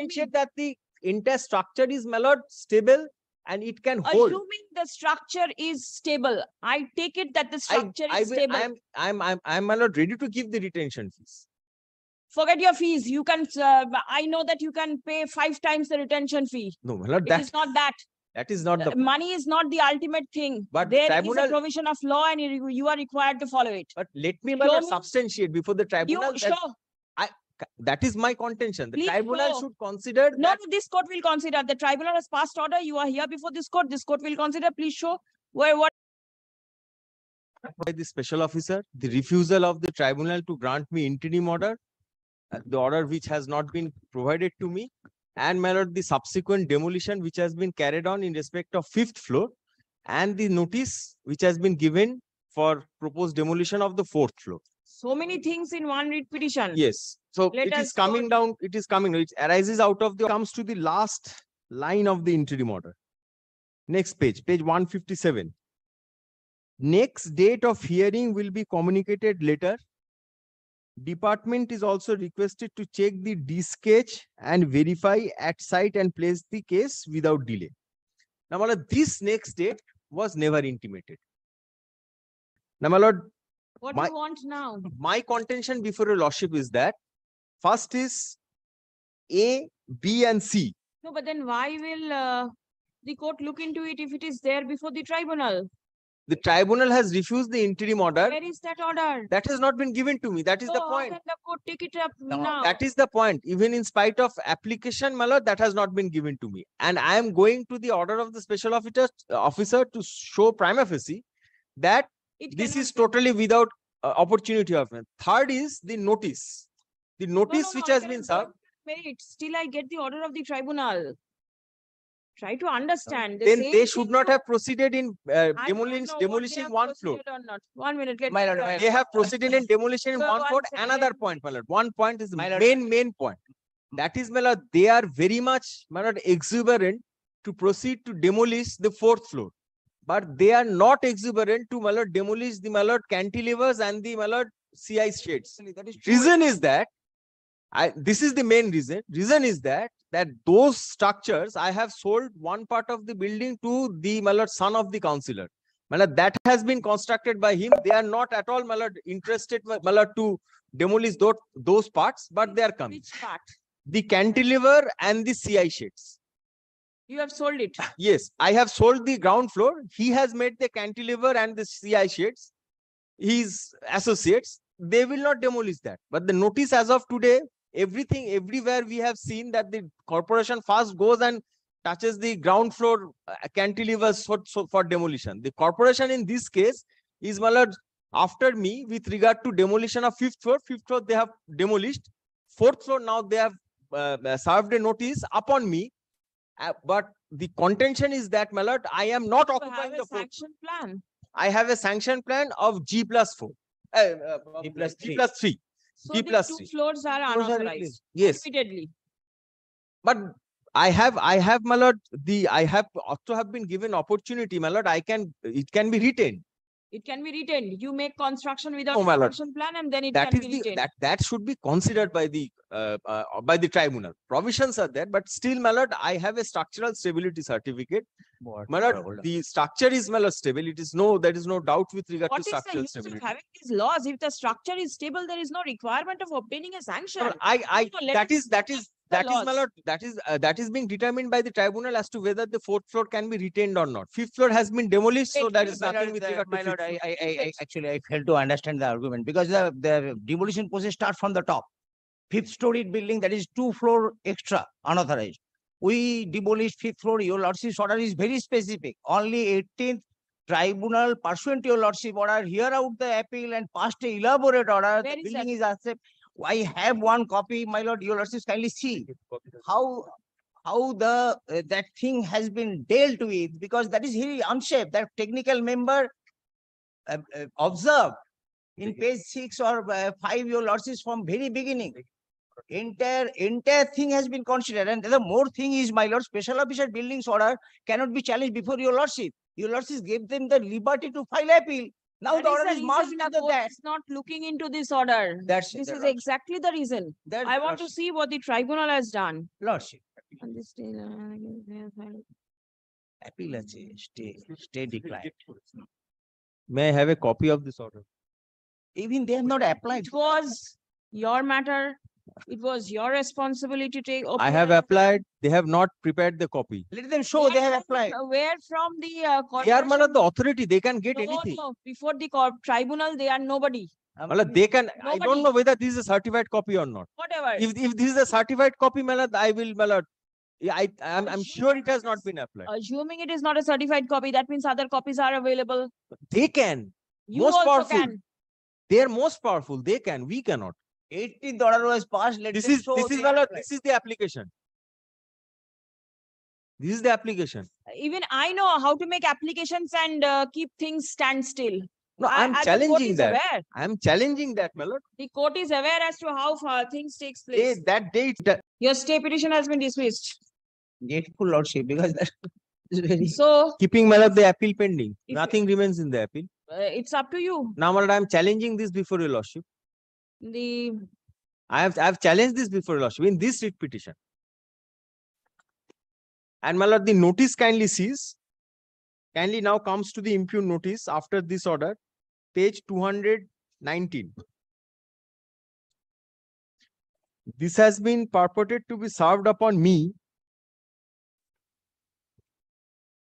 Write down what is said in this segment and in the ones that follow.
substantiate that the entire structure is, my lord, stable and it can hold. Assuming the structure is stable, I take it that the structure is stable. I'm, my lord, ready to give the retention fees. Forget your fees. You can, I know that you can pay 5 times the retention fee. No, my lord, It is not that. that is not the. Money is not the ultimate thing. But there is tribunal- a provision of law and you are required to follow it. But let me, my Show lord, me. substantiate before the tribunal. You that, show. that is my contention. The Please tribunal show. should consider No, that. no, this court will consider. The tribunal has passed order. You are here before this court. This court will consider. Please show where what. By the special officer, the refusal of the tribunal to grant me interim order, the order which has not been provided to me, and my lord, the subsequent demolition which has been carried on in respect of 5th floor, and the notice which has been given for proposed demolition of the 4th floor. So many things in one writ petition. Yes. So Let it is us coming go- down, it is coming, it arises out of the, comes to the last line of the interim order. Next page, page 157. Next date of hearing will be communicated later. Department is also requested to check the D-sketch and verify at site and place the case without delay. Now, my lord, this next date was never intimated. Now, my lord, What my- do you want now? my contention before your lordship is that first is A, B, and C. No, but then why will the court look into it if it is there before the tribunal? The tribunal has refused the interim order. Where is that order? That has not been given to me. That is the So how point. can the court take it up No, now? That is the point. Even in spite of application, my lord, that has not been given to me. And I am going to the order of the special officer to show prima facie that It this cannot is be- totally without opportunity of it. Third is the notice. The No, notice no, which I has cannot been go served. Merit. Still, I get the order of the tribunal. Try to understand. The Then same they should thing not you- have proceeded in I don't demolishing, know what they demolishing have one floor. proceeded or not. 1 minute. Let My me lord, try. my They have proceeded in demolition in So one one floor. second, Another let point, my lord. One point is the My lord. main point. That is, my lord, they are very much, my lord, exuberant to proceed to demolish the 4th floor. But they are not exuberant to, my lord, demolish the, my lord, cantilevers and the, my lord, CI shades. That is true. Reason is that, this is the main reason. Reason is that those structures, I have sold one part of the building to the, my lord, son of the councillor. My lord, that has been constructed by him. They are not at all, my lord, interested, my lord, to demolish those parts, but they are coming. Which part? The cantilever and the CI shades. You have sold it. Yes, I have sold the ground floor. He has made the cantilever and the CI shades. His associates, they will not demolish that. But the notice as of today, everything, everywhere we have seen that the corporation first goes and touches the ground floor cantilevers for demolition. The corporation in this case is, my lord, after me with regard to demolition of 5th floor. 5th floor they have demolished. 4th floor now they have served a notice upon me. But the contention is that, my lord, I am not You occupying have the a 4th. sanction plan. I have a sanction plan of G+4. G+3. So G the plus 2 3. floors are Floors are unauthorized. replaced. Yes, Repeatedly. but I have, my lord, I have ought to have been given opportunity, my lord. It can be retained. It can be retained. You make construction without No, my a lord. sanction plan and then it That can is be the retained. that should be considered by the tribunal. Provisions are there, but still, my lord, I have a structural stability certificate. My lord, the structure is, my lord, stable. It is there is no doubt with regard What to is the structural use of stability. having these laws? If the structure is stable, there is no requirement of obtaining a sanction. No, No, let that us is, my laws. lord, that is being determined by the tribunal as to whether the 4th floor can be retained or not. 5th floor has been demolished, so Wait, there wait, is My nothing lord, with regard to my 5th lord, floor. actually I fail to understand the argument because the demolition process starts from the top. 5th story building, that is 2 floor extra unauthorized. We demolished 5th floor. Your lordship's order is very specific. Only 18th tribunal pursuant to your lordship order hear out the appeal and passed a elaborate order. Where The is building is accepted. I have one copy, my lord. Your lordship kindly see how that thing has been dealt with, because that is very unsafe. That technical member observed in page 6 or 5, your lordship, from very beginning. Entire thing has been considered. And the more thing is, my lord, special officer buildings order cannot be challenged before your lordship. Your lordship gave them the liberty to file appeal. Now That the is order the is reason marked the into court that. is not looking into this order. That's This the is lordship. exactly the reason. That's I the want to lordship. see what the tribunal has done. Lordship. And this Appeal আছে, stay declined. May I have a copy of this order? Even they have not applied. It was your matter. It was your responsibility to take. I have applied, they have not prepared the copy. Let them show they have applied. Where from the They are corporation? the authority, they can get No, anything. no, before the tribunal, they are nobody, They can, I Nobody. don't know whether this is a certified copy or not. whatever. If this is a certified copy, I will, yeah, I'm sure it has not been applied. Assuming it is not a certified copy, that means other copies are available. They can, You Most also powerful. can. they are most powerful, they can, we cannot. 80th order was passed, let This them is, show this is, they have applied. this is the application. This is the application. Even I know how to make applications and keep things stand still. No, I'm The court challenging is that. aware. I'm challenging that, my lord. The court is aware as to how far things takes place. That date, Your stay petition has been dismissed. Grateful lordship, because that is very. So keeping, my lord, the appeal pending. If- Nothing remains in the appeal. it's up to you. Now, my lord, I'm challenging this before your lordship. The I've challenged this before your lordship in this writ petition. And my lord, the notice kindly sees. Kindly now comes to the impugned notice after this order, page 219. This has been purported to be served upon me,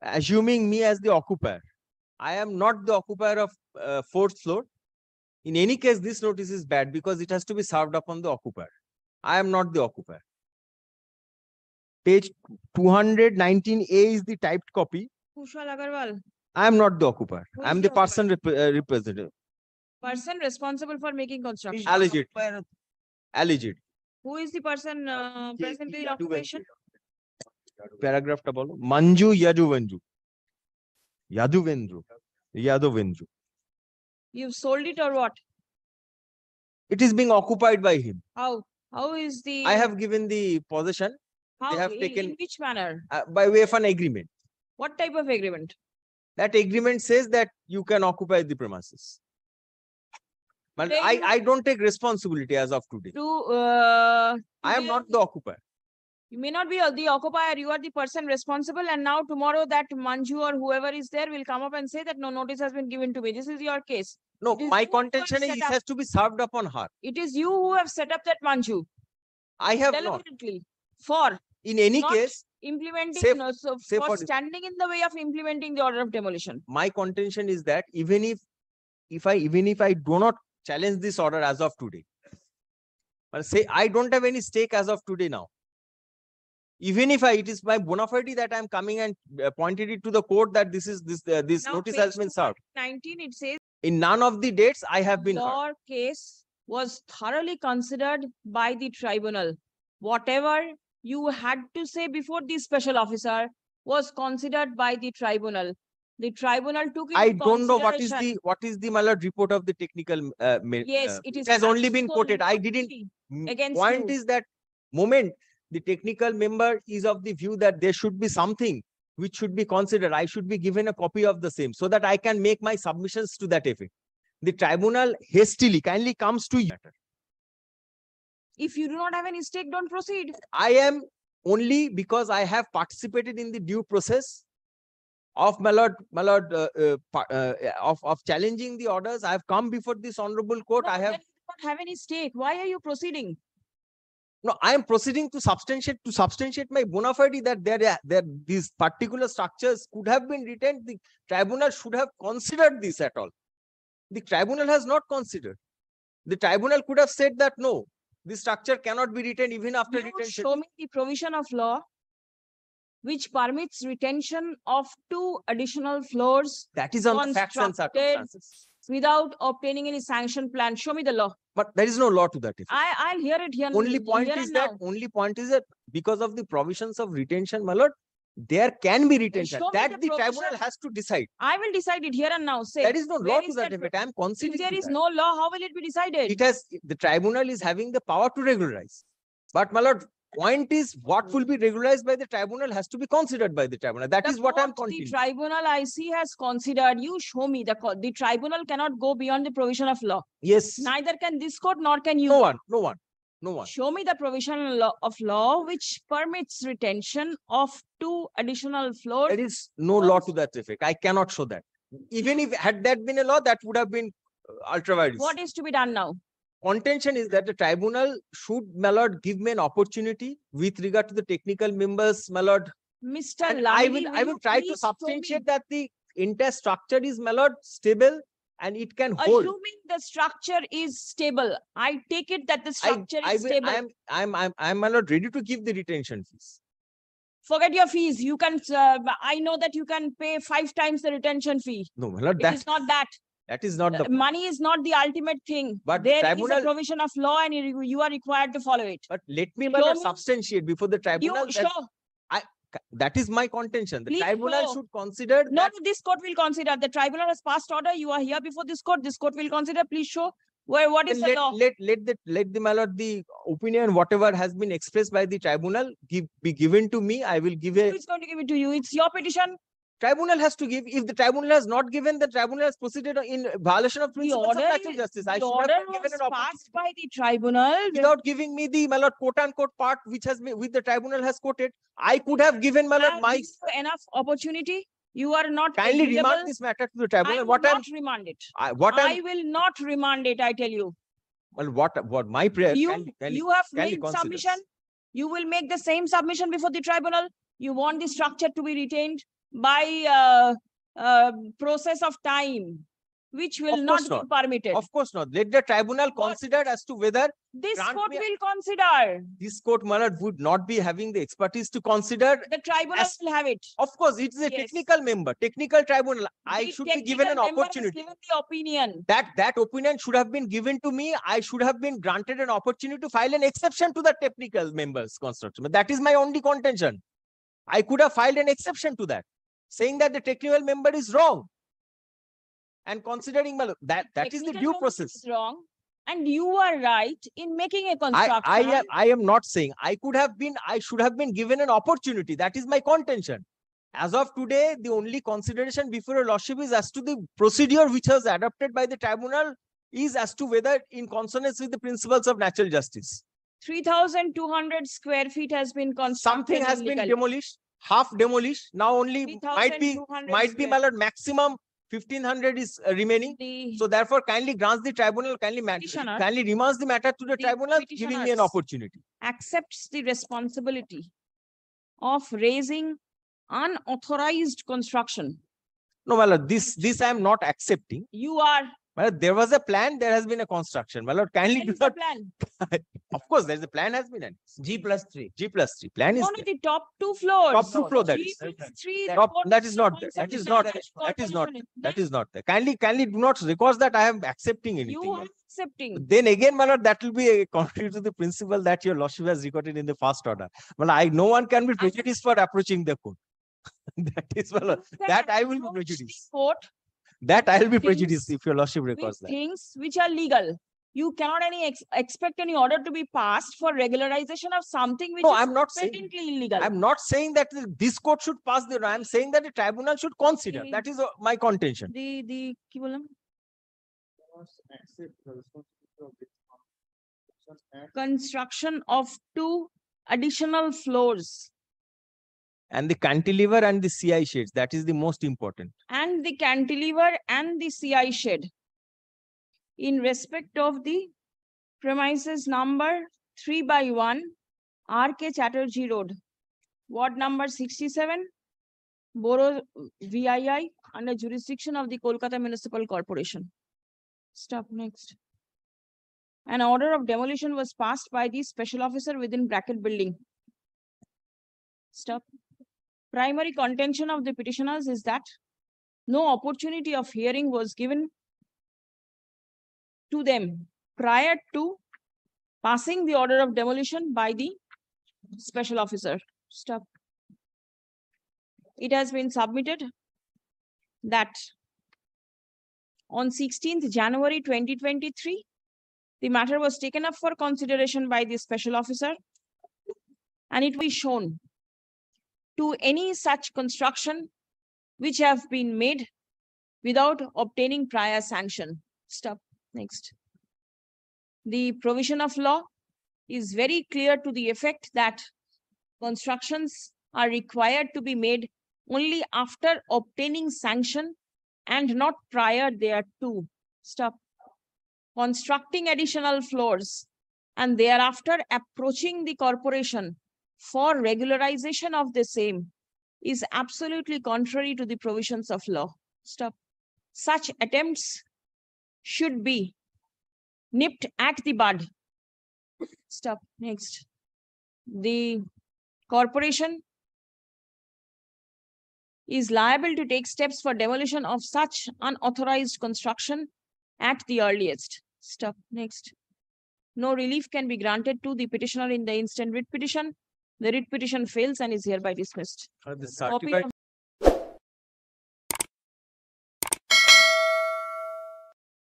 assuming me as the occupier. I am not the occupier of fourth floor. In any case, this notice is bad because it has to be served upon the occupier. I am not the occupier. Page 219A is the typed copy. Kushal Agarwal, I am not the occupier. Who I is am the the person representative. person responsible for making construction. Alleged. Alleged. Who is the person present in occupation? Paragraph ta bolo. Manju Yaduvendru. Yaduvendru. You've sold it or what? It is being occupied by him. How? How is the? I have given the possession How? have In taken- which manner? by way of an agreement. What type of agreement? That agreement says that you can occupy the premises. But Then- I don't take responsibility as of today. To I am today not the occupier. You may not be the occupier, you are the person responsible, and now tomorrow that Manju or whoever is there will come up and say that no notice has been given to me. This is your case. No, It is my you who have contention is set it up- has to be served upon her. It is you who have set up that Manju I have not. deliberately for In any not case, implementing, Say- no, so say for for this. standing in the way of implementing the order of demolition. my contention is that even if I do not challenge this order as of today, but say I don't have any stake as of today now. Even if it is my bona fide that I'm coming and pointed it to the court that this Now, notice has page been served. 19, it says In none of the dates I have been heard. your case was thoroughly considered by the tribunal. Whatever you had to say before the special officer was considered by the tribunal. The tribunal took into I don't know what is consideration- the my lord report of the technical. Yes, it is. It has only been quoted. I didn't. absolutely against Point you. is that moment the technical member is of the view that there should be something which should be considered. I should be given a copy of the same so that I can make my submissions to that effect. The tribunal hastily kindly comes to you. If you do not have any stake, don't proceed. I am only because I have participated in the due process of of challenging the orders. I have come before this honorable court. No, I have then you don't have any stake. Why are you proceeding? no. I am proceeding to substantiate my bona fide that these particular structures could have been retained. The tribunal should have considered this at all. The tribunal has not considered. The tribunal could have said that no, this structure cannot be retained even after You retention. show me the provision of law which permits retention of 2 additional floors That is on the facts and constructed circumstances. without obtaining any sanction plan. Show me the law. But there is no law to that effect. I'll hear it here. Only point here is and that now. because of the provisions of retention, my lord, there can be retention. show me That the the tribunal provision. has to decide. I will decide it here and now. Say, There is no law where to is that that effect. I am if conceding. there to is that. no law, how will it be decided? It has the tribunal is having the power to regularize. But my lord, point is what will be regularized by the tribunal has to be considered by the tribunal. That is what I'm court, the continuing. tribunal I see has considered, you show me the tribunal cannot go beyond the provision of law. Yes, Neither can this court nor can you. no one. Show me the provision of law which permits retention of 2 additional floors. There is no law to that effect. I cannot show that. Even if had that been a law, that would have been ultra vires. What is to be done now? Contention is that the tribunal should, my lord, give me an opportunity with regard to the technical members, my lord. Mr. And Lamidi, I will try to please show me- substantiate that the entire structure is, my lord, stable and it can hold. Assuming the structure is stable, I take it that the structure is stable. I'm, my lord, ready to give the retention fees. Forget your fees. You can, I know that you can pay 5 times the retention fee. No, my lord, It is not that. that is not the. Money is not the ultimate thing. But There is tribunal- a provision of law and you are required to follow it. But let me, my show lord, me- substantiate before the tribunal. You That, show. that is my contention. The Please tribunal show. should consider No, that. no, this court will consider. The tribunal has passed order. You are here before this court. This court will consider. Please show what is the law. Let the, my lord, the opinion, whatever has been expressed by the tribunal, be given to me. I will give Who a. is going to give it to you? It's your petition. Tribunal has to give. If the tribunal has not given, the tribunal has proceeded in violation of The principles of order, natural justice. I the should order have been was given an passed opportunity by the tribunal. without giving me the, my lord, quote unquote part which has been, which the tribunal has quoted. I could have given, my lord, Have my. you enough opportunity. You are not Kindly agreeable. remand this matter to the I tribunal. will What I'm, not remand it. what I I'm, will not remand it, I tell you. well, what my prayer. You kindly- have kindly made consider submission. this. You will make the same submission before the tribunal. You want the structure to be retained by process of time, which will Of not course be not. permitted. Of course not. Let the tribunal What? consider as to whether This grant court me- will consider. this court, my lord, would not be having the expertise to consider. The tribunal As- will have it. Of course, it is a Yes. technical member, technical tribunal. I The should be given an technical member has opportunity. given the opinion. That opinion should have been given to me. I should have been granted an opportunity to file an exception to the technical members construction. But that is my only contention. I could have filed an exception to that, saying that the technical member is wrong. And considering, my lord, that is the Technical due member process. is wrong. And you are right in making a construction. I am not saying I should have been given an opportunity. That is my contention. As of today, the only consideration before a lordship is as to the procedure which was adopted by the tribunal is as to whether in consonance with the principles of natural justice. 3,200 square feet has been constructed. Something has been illegally. demolished, half demolished. Now only might be, 3,200 my lord, maximum 1,500 is remaining. The So therefore, kindly grants the tribunal, kindly Petitioner- remands the matter to the tribunal, giving me an petitioners- opportunity. accepts the responsibility of raising unauthorized construction. No, my lord, this I am not accepting. You are, My lord, there was a plan, there has been a construction. My lord, kindly where do is the not. plan? Of course, there's a plan has been. G+3. G+3 plan is Only there. the top 2 floors. Top 2 floor that G is. plus 3, That- Top- what that is is the not there. That concept is of not that there. is That is not- corporation? That is not there. Kindly do not record that I am accepting anything. You my are lord. accepting. Then again, my lord, that will be a contrary to the principle that your lordship has recorded in the first order. Well, no one can be prejudiced for approaching the court. That is, my lord, You can that I will be approach the prejudiced. Court That I will be things prejudiced if your lordship with records that. things which are legal. You cannot expect any order to be passed for regularization of something which No, is I'm not saying. patently illegal. I'm not saying that this court should pass the. I'm saying that the tribunal should consider. Okay. That is my contention. The কি বললাম? Construction of 2 additional floors And the cantilever and the CI shades. That is the most important. and the cantilever and the CI shed in respect of the premises number 3/1 RK Chatterjee Road, ward number 67, Borough VII, under jurisdiction of the Kolkata Municipal Corporation. Stop next. An order of demolition was passed by the special officer within bracket building. Stop. Primary contention of the petitioners is that no opportunity of hearing was given to them prior to passing the order of demolition by the special officer. Stop. It has been submitted that on 16th January 2023, the matter was taken up for consideration by the special officer and it will be shown to any such construction which have been made without obtaining prior sanction. Stop. Next. The provision of law is very clear to the effect that constructions are required to be made only after obtaining sanction and not prior thereto. Stop. Constructing additional floors and thereafter approaching the corporation for regularization of the same is absolutely contrary to the provisions of law. Stop. Such attempts should be nipped at the bud. Stop. Next. The corporation is liable to take steps for demolition of such unauthorized construction at the earliest. Stop. Next. No relief can be granted to the petitioner in the instant writ petition. The writ petition fails and is hereby dismissed. The Copy certified of